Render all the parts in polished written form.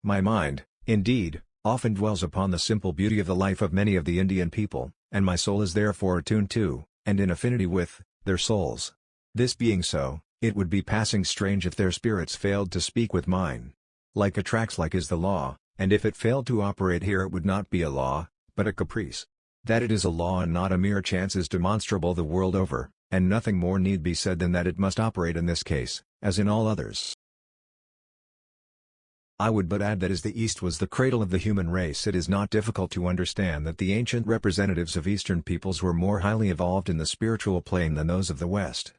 My mind, indeed, often dwells upon the simple beauty of the life of many of the Indian people, and my soul is therefore attuned to, and in affinity with, their souls. This being so, it would be passing strange if their spirits failed to speak with mine. Like attracts like is the law, and if it failed to operate here it would not be a law, but a caprice. That it is a law and not a mere chance is demonstrable the world over, and nothing more need be said than that it must operate in this case, as in all others. I would but add that as the East was the cradle of the human race, it is not difficult to understand that the ancient representatives of Eastern peoples were more highly evolved in the spiritual plane than those of the West.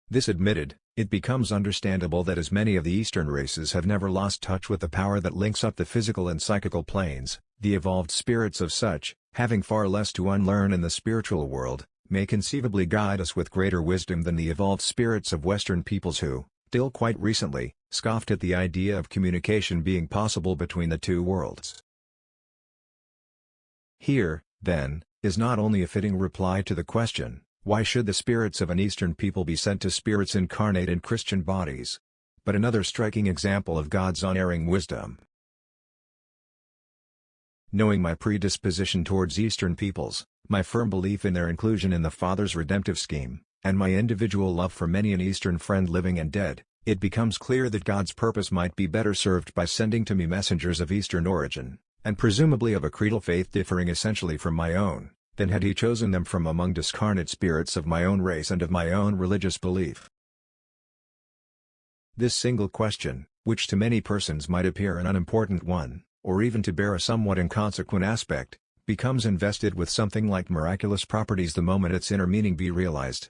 This admitted, it becomes understandable that as many of the Eastern races have never lost touch with the power that links up the physical and psychical planes, the evolved spirits of such, having far less to unlearn in the spiritual world, may conceivably guide us with greater wisdom than the evolved spirits of Western peoples who, till quite recently, scoffed at the idea of communication being possible between the two worlds. Here, then, is not only a fitting reply to the question, why should the spirits of an Eastern people be sent to spirits incarnate in Christian bodies, but another striking example of God's unerring wisdom. Knowing my predisposition towards Eastern peoples, my firm belief in their inclusion in the Father's redemptive scheme, and my individual love for many an Eastern friend living and dead, it becomes clear that God's purpose might be better served by sending to me messengers of Eastern origin, and presumably of a creedal faith differing essentially from my own, than had He chosen them from among discarnate spirits of my own race and of my own religious belief. This single question, which to many persons might appear an unimportant one, or even to bear a somewhat inconsequent aspect, becomes invested with something like miraculous properties the moment its inner meaning be realized.